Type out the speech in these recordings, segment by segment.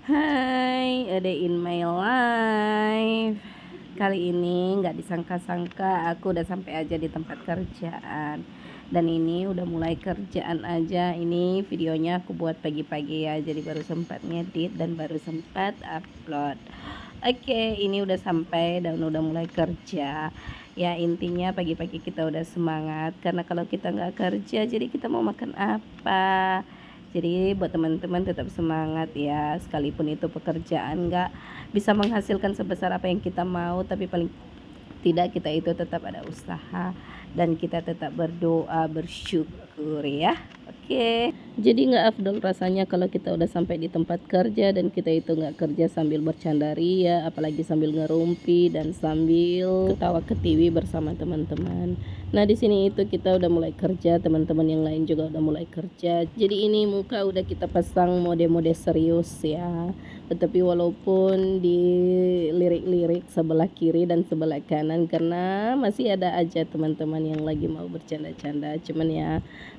Hai, a day in my life. Kali ini nggak disangka-sangka aku udah sampai aja di tempat kerjaan. Dan ini udah mulai kerjaan aja. Ini videonya aku buat pagi-pagi ya, jadi baru sempat ngedit dan baru sempat upload. Oke, ini udah sampai dan udah mulai kerja. Ya intinya pagi-pagi kita udah semangat, karena kalau kita nggak kerja jadi kita mau makan apa. Jadi buat teman-teman tetap semangat ya, sekalipun itu pekerjaan nggak bisa menghasilkan sebesar apa yang kita mau, tapi paling tidak kita itu tetap ada usaha dan kita tetap berdoa, bersyukur ya. Oke, jadi nggak afdol rasanya kalau kita udah sampai di tempat kerja dan kita itu nggak kerja sambil bercanda ria, apalagi sambil ngerumpi dan sambil ketawa ketiwi bersama teman-teman. Nah di sini itu kita udah mulai kerja, teman-teman yang lain juga udah mulai kerja. Jadi ini muka udah kita pasang mode-mode serius ya. Tetapi walaupun di lirik-lirik sebelah kiri dan sebelah kanan, karena masih ada aja teman-teman yang lagi mau bercanda-canda. Cuman ya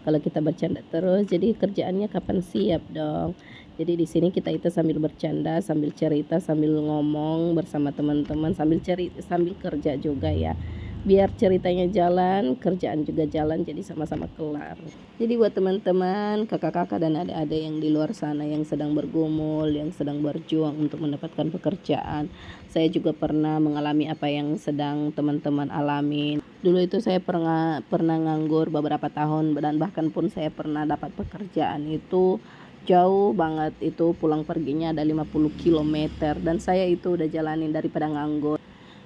kalau kita bercanda terus jadi kerjaannya kapan siap dong. Jadi di sini kita itu sambil bercanda, sambil cerita, sambil ngomong bersama teman-teman, sambil kerja juga ya, biar ceritanya jalan, kerjaan juga jalan, jadi sama-sama kelar. Jadi buat teman-teman, kakak-kakak dan adik-adik yang di luar sana yang sedang bergumul, yang sedang berjuang untuk mendapatkan pekerjaan, saya juga pernah mengalami apa yang sedang teman-teman alami. Dulu itu saya pernah nganggur beberapa tahun, dan bahkan pun saya pernah dapat pekerjaan itu jauh banget, itu pulang perginya ada 50 km, dan saya itu udah jalanin daripada nganggur.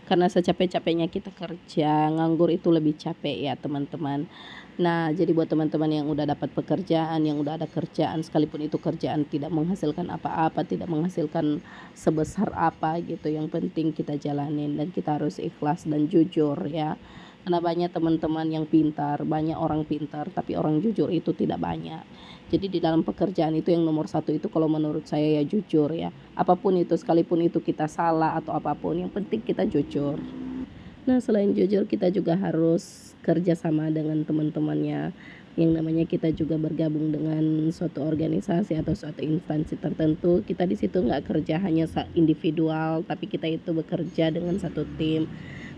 Karena secapek-capeknya kita kerja, nganggur itu lebih capek ya teman-teman. Nah jadi buat teman-teman yang udah dapat pekerjaan, yang udah ada kerjaan, sekalipun itu kerjaan tidak menghasilkan apa-apa, tidak menghasilkan sebesar apa gitu, yang penting kita jalanin dan kita harus ikhlas dan jujur ya. Karena banyak teman-teman yang pintar, banyak orang pintar, tapi orang jujur itu tidak banyak. Jadi di dalam pekerjaan itu yang nomor satu itu kalau menurut saya ya jujur ya. Apapun itu, sekalipun itu kita salah atau apapun, yang penting kita jujur. Nah selain jujur, kita juga harus kerja sama dengan teman-temannya. Yang namanya kita juga bergabung dengan suatu organisasi atau suatu instansi tertentu. Kita di situ nggak kerja hanya individual, tapi kita itu bekerja dengan satu tim.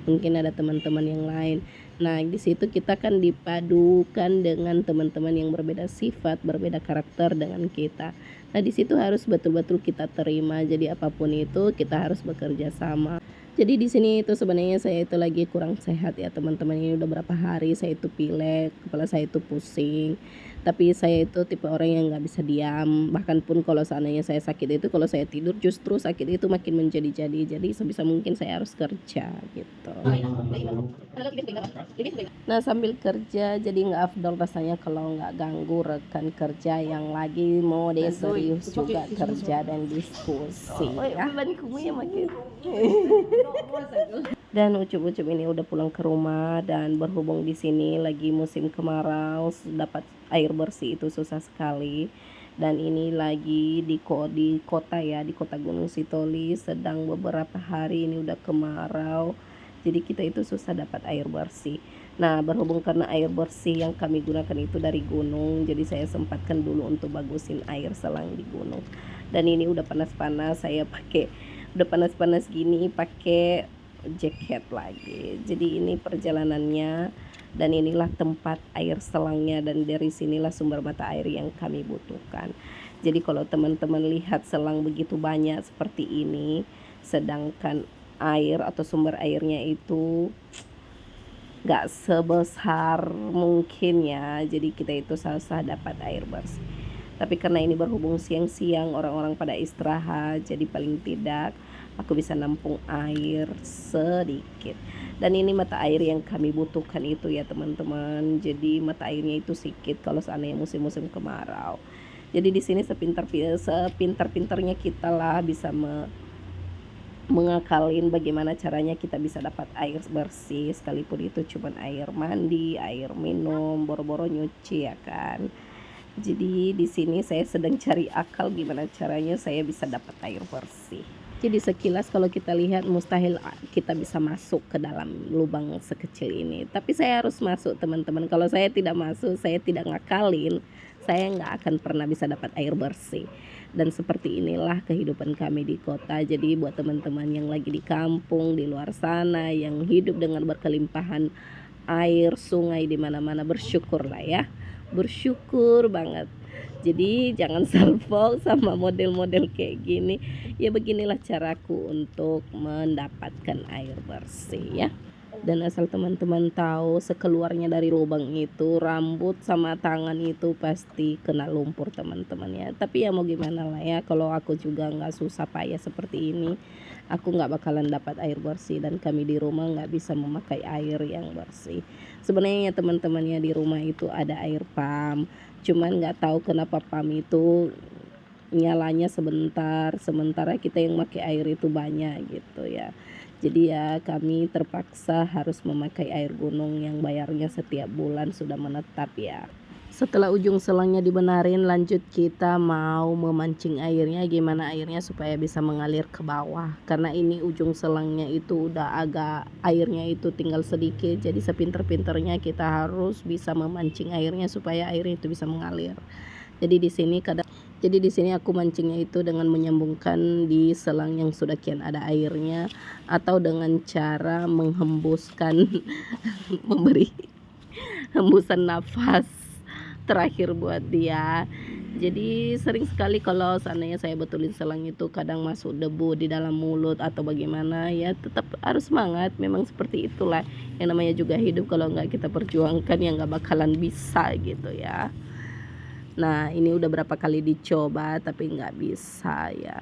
Mungkin ada teman-teman yang lain. Nah di situ kita kan dipadukan dengan teman-teman yang berbeda sifat, berbeda karakter dengan kita. Nah di situ harus betul-betul kita terima. Jadi apapun itu kita harus bekerja sama. Jadi di sini itu sebenarnya saya itu lagi kurang sehat ya teman-teman. Ini udah berapa hari saya itu pilek, kepala saya itu pusing. Tapi saya itu tipe orang yang nggak bisa diam. Bahkan pun kalau seandainya saya sakit itu, kalau saya tidur justru sakit itu makin menjadi-jadi. Jadi sebisa mungkin saya harus kerja gitu. Nah sambil kerja jadi nggak afdol rasanya kalau nggak ganggu rekan kerja yang lagi mode serius juga kerja dan diskusi ya. Dan ucup-ucup ini udah pulang ke rumah, dan berhubung di sini lagi musim kemarau, dapat air bersih itu susah sekali. Dan ini lagi di kota ya, di kota Gunung Sitoli, sedang beberapa hari ini udah kemarau. Jadi kita itu susah dapat air bersih. Nah berhubung karena air bersih yang kami gunakan itu dari gunung, jadi saya sempatkan dulu untuk bagusin air selang di gunung. Dan ini udah panas-panas, saya udah panas-panas gini pakai jaket lagi. Jadi ini perjalanannya, dan inilah tempat air selangnya, dan dari sinilah sumber mata air yang kami butuhkan. Jadi kalau teman-teman lihat selang begitu banyak seperti ini, sedangkan air atau sumber airnya itu gak sebesar mungkin ya, jadi kita itu susah dapat air bersih. Tapi karena ini berhubung siang-siang orang-orang pada istirahat, jadi paling tidak aku bisa nampung air sedikit. Dan ini mata air yang kami butuhkan itu ya teman-teman. Jadi mata airnya itu sedikit kalau seandainya musim-musim kemarau. Jadi di sini sepintar-pintarnya kita lah bisa mengakalin bagaimana caranya kita bisa dapat air bersih, sekalipun itu cuma air mandi, air minum, boro-boro nyuci ya kan. Jadi di sini saya sedang cari akal gimana caranya saya bisa dapat air bersih. Jadi sekilas kalau kita lihat mustahil kita bisa masuk ke dalam lubang sekecil ini. Tapi saya harus masuk teman-teman. Kalau saya tidak masuk, saya tidak ngakalin, saya nggak akan pernah bisa dapat air bersih. Dan seperti inilah kehidupan kami di kota. Jadi buat teman-teman yang lagi di kampung, di luar sana, yang hidup dengan berkelimpahan air, sungai di mana-mana, bersyukurlah ya. Bersyukur banget. Jadi jangan salfok sama model-model kayak gini. Ya beginilah caraku untuk mendapatkan air bersih ya. Dan asal teman-teman tahu, sekeluarnya dari lubang itu rambut sama tangan itu pasti kena lumpur teman-teman ya. Tapi ya mau gimana lah ya, kalau aku juga nggak susah payah seperti ini, aku nggak bakalan dapat air bersih. Dan kami di rumah nggak bisa memakai air yang bersih. Sebenarnya teman-teman ya, di rumah itu ada air pam, cuman nggak tahu kenapa pam itu nyalanya sebentar, sementara kita yang pakai air itu banyak gitu ya. Jadi ya kami terpaksa harus memakai air gunung yang bayarnya setiap bulan sudah menetap ya. Setelah ujung selangnya dibenarin, lanjut kita mau memancing airnya. Gimana airnya supaya bisa mengalir ke bawah, karena ini ujung selangnya itu udah agak, airnya itu tinggal sedikit. Jadi sepinter-pinternya kita harus bisa memancing airnya supaya airnya itu bisa mengalir. Jadi di sini aku mancingnya itu dengan menyambungkan di selang yang sudah kian ada airnya, atau dengan cara menghembuskan memberi hembusan nafas terakhir buat dia. Jadi sering sekali kalau seandainya saya betulin selang itu kadang masuk debu di dalam mulut atau bagaimana ya, tetap harus semangat. Memang seperti itulah yang namanya juga hidup, kalau nggak kita perjuangkan ya nggak bakalan bisa gitu ya. Nah ini udah berapa kali dicoba tapi nggak bisa ya.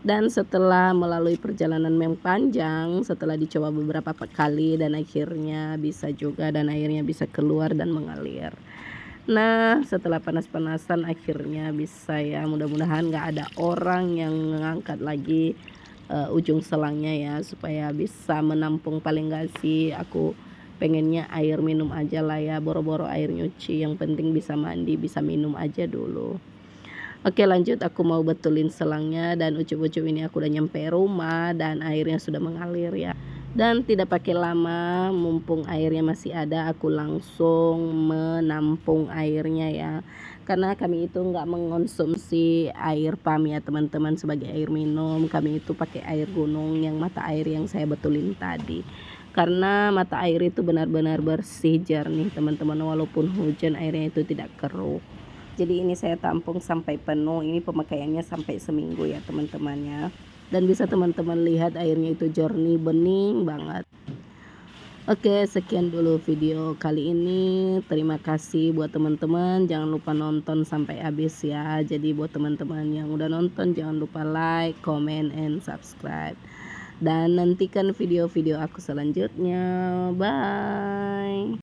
Dan setelah melalui perjalanan yang panjang, setelah dicoba beberapa kali dan akhirnya bisa juga, dan airnya bisa keluar dan mengalir. Nah setelah panas-panasan akhirnya bisa ya, mudah-mudahan nggak ada orang yang mengangkat lagi ujung selangnya ya, supaya bisa menampung. Paling nggak sih aku pengennya air minum aja lah ya, boro-boro air nyuci, yang penting bisa mandi, bisa minum aja dulu. Oke lanjut, aku mau betulin selangnya, dan ucup-ucup ini aku udah nyampe rumah dan airnya sudah mengalir ya. Dan tidak pakai lama, mumpung airnya masih ada, aku langsung menampung airnya ya. Karena kami itu nggak mengonsumsi air pam ya teman-teman sebagai air minum. Kami itu pakai air gunung yang mata air yang saya betulin tadi. Karena mata air itu benar-benar bersih, jernih teman-teman, walaupun hujan airnya itu tidak keruh. Jadi ini saya tampung sampai penuh, ini pemakaiannya sampai seminggu ya teman-temannya. Dan bisa teman-teman lihat airnya itu jernih, bening banget. Oke sekian dulu video kali ini. Terima kasih buat teman-teman, jangan lupa nonton sampai habis ya. Jadi buat teman-teman yang udah nonton, jangan lupa like, comment, and subscribe. Dan nantikan video-video aku selanjutnya. Bye.